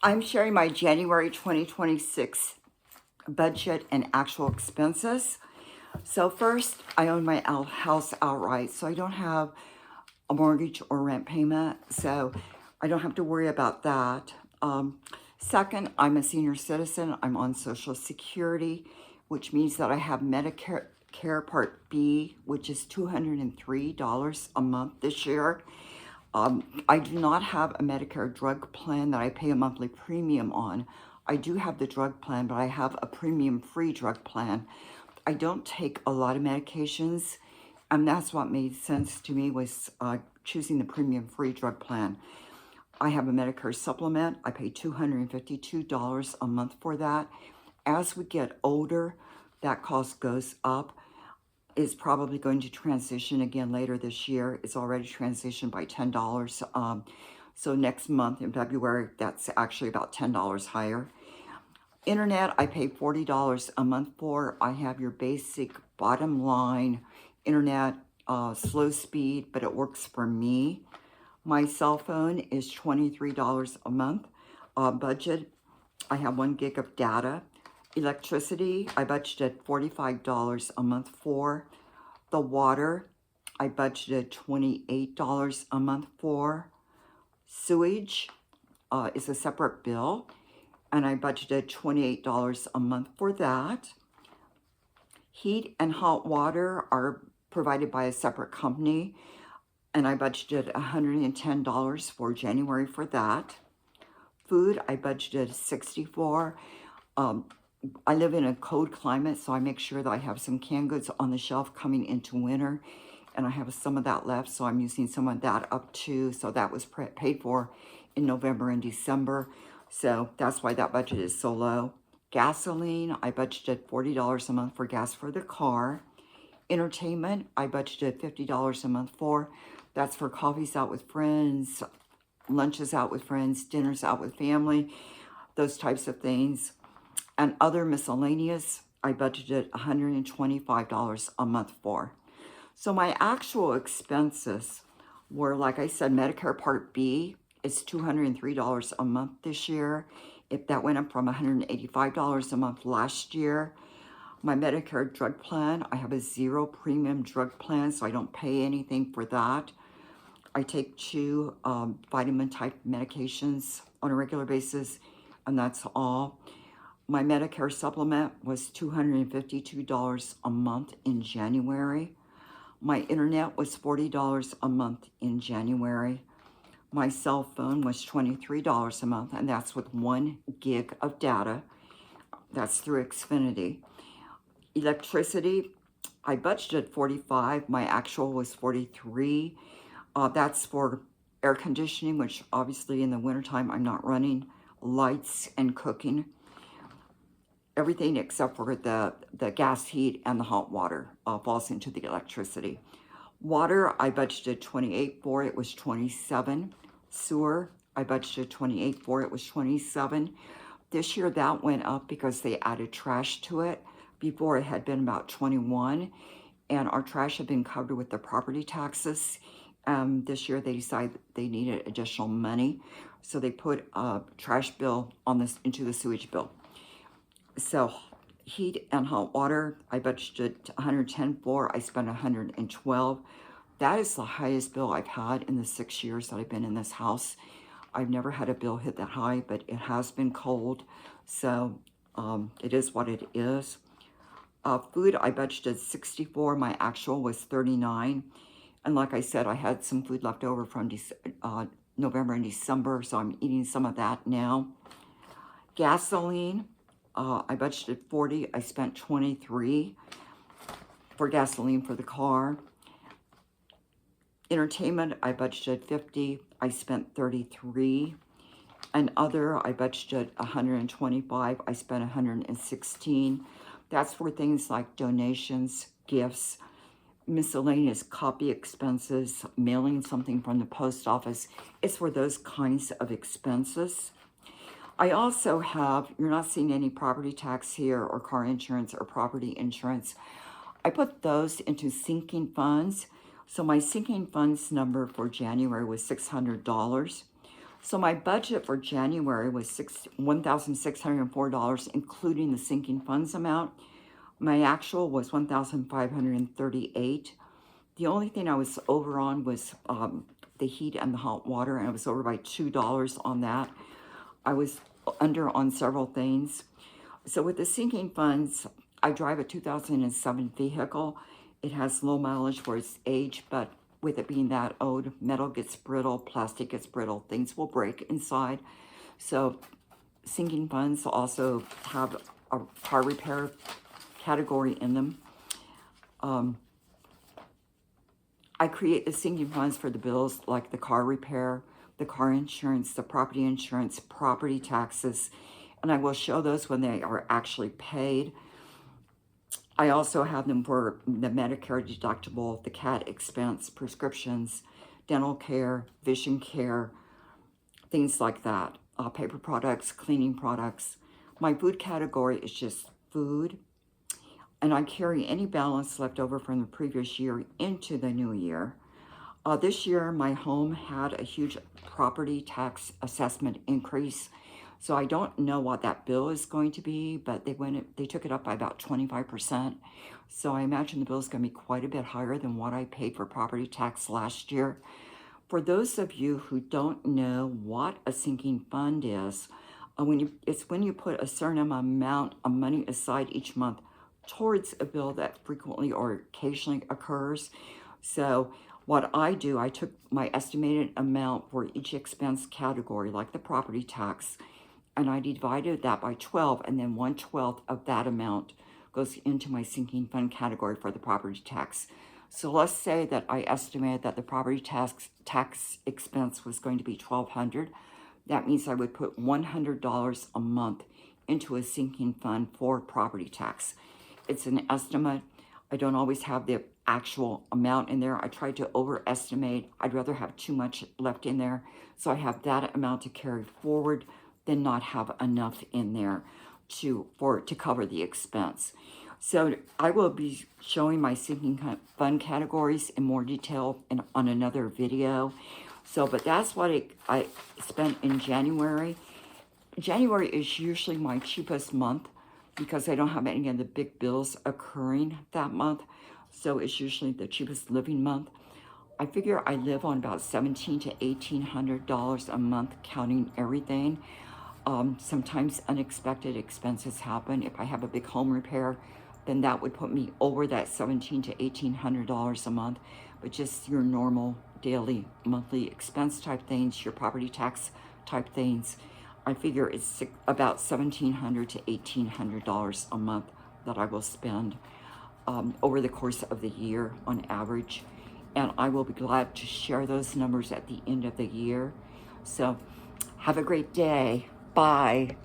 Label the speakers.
Speaker 1: I'm sharing my January 2026 budget and actual expenses. So first, I own my house outright, so I don't have a mortgage or rent payment, so I don't have to worry about that. Second, I'm a senior citizen. I'm on Social Security, which means that I have Medicare Part B, which is $203 a month this year. I do not have a Medicare drug plan that I pay a monthly premium on. I do have the drug plan, but I have a premium-free drug plan. I don't take a lot of medications, and that's what made sense to me was choosing the premium-free drug plan. I have a Medicare supplement. I pay $252 a month for that. As we get older, that cost goes up. It's probably going to transition again later this year. It's already transitioned by $10. So next month in February, that's actually about $10 higher. Internet, I pay $40 a month for. I have your basic bottom line internet, slow speed, but it works for me. My cell phone is $23 a month. Budget, I have 1 gig of data. Electricity, I budgeted $45 a month for. The water, I budgeted $28 a month for. Sewage is a separate bill, and I budgeted $28 a month for that. Heat and hot water are provided by a separate company, and I budgeted $110 for January for that. Food, I budgeted $64. I live in a cold climate, so I make sure that I have some canned goods on the shelf coming into winter, and I have some of that left, so I'm using some of that up too. So that was paid for in November and December, so that's why that budget is so low. Gasoline, I budgeted $40 a month for gas for the car. Entertainment, I budgeted $50 a month for. That's for coffees out with friends, lunches out with friends, dinners out with family, those types of things. And other miscellaneous, I budgeted $125 a month for. So my actual expenses were, like I said, Medicare Part B is $203 a month this year. If that went up from $185 a month last year. My Medicare drug plan, I have a 0 premium drug plan, so I don't pay anything for that. I take 2 vitamin type medications on a regular basis, and that's all. My Medicare supplement was $252 a month in January. My internet was $40 a month in January. My cell phone was $23 a month, and that's with 1 gig of data. That's through Xfinity. Electricity, I budgeted $45. My actual was $43. That's for air conditioning, which obviously in the wintertime I'm not running, lights and cooking. Everything except for the gas heat and the hot water falls into the electricity. Water, I budgeted $28 for, it was $27. Sewer, I budgeted $28 for, it was $27. This year that went up because they added trash to it. Before it had been about $21, and our trash had been covered with the property taxes. This year they decided they needed additional money, so they put a trash bill on this into the sewage bill. So heat and hot water, I budgeted $110 for, I spent $112. That is the highest bill I've had in the 6 years that I've been in this house. I've never had a bill hit that high, but it has been cold, so it is what it is. Food, I budgeted $64. My actual was $39. And like I said, I had some food left over from November and December, so I'm eating some of that now. Gasoline, I budgeted $40. I spent $23 for gasoline for the car. Entertainment, I budgeted $50. I spent $33. And other, I budgeted $125. I spent $116. That's for things like donations, gifts, miscellaneous copy expenses, mailing something from the post office. It's for those kinds of expenses. I also have, you're not seeing any property tax here or car insurance or property insurance. I put those into sinking funds. So my sinking funds number for January was $600. So my budget for January was $1,604, including the sinking funds amount. My actual was $1,538. The only thing I was over on was the heat and the hot water, and I was over by $2 on that. I was under on several things. So with the sinking funds, I drive a 2007 vehicle. It has low mileage for its age, but with it being that old, metal gets brittle, plastic gets brittle, things will break inside. So sinking funds also have a car repair category in them. I create the sinking funds for the bills like the car repair, the car insurance, the property insurance, property taxes, and I will show those when they are actually paid. I also have them for the Medicare deductible, the CAT expense, prescriptions, dental care, vision care, things like that. Paper products, cleaning products. My food category is just food, and I carry any balance left over from the previous year into the new year. This year, my home had a huge property tax assessment increase, so I don't know what that bill is going to be, but they took it up by about 25%. So I imagine the bill is going to be quite a bit higher than what I paid for property tax last year. For those of you who don't know what a sinking fund is, it's when you put a certain amount of money aside each month towards a bill that frequently or occasionally occurs. So what I do, I took my estimated amount for each expense category, like the property tax, and I divided that by 12, and then 1/12 of that amount goes into my sinking fund category for the property tax. So let's say that I estimated that the property tax expense was going to be $1,200. That means I would put $100 a month into a sinking fund for property tax. It's an estimate. I don't always have the actual amount in there. I try to overestimate. I'd rather have too much left in there, so I have that amount to carry forward than not have enough in there to cover the expense. So I will be showing my sinking fund categories in more detail on another video. So, but that's what I spent in January. January is usually my cheapest month because I don't have any of the big bills occurring that month. So it's usually the cheapest living month. I figure I live on about $1,700 to $1,800 a month, counting everything. Sometimes unexpected expenses happen. If I have a big home repair, then that would put me over that $1,700 to $1,800 a month. But just your normal daily, monthly expense type things, your property tax type things, I figure it's about $1,700 to $1,800 a month that I will spend over the course of the year on average. And I will be glad to share those numbers at the end of the year. So have a great day. Bye.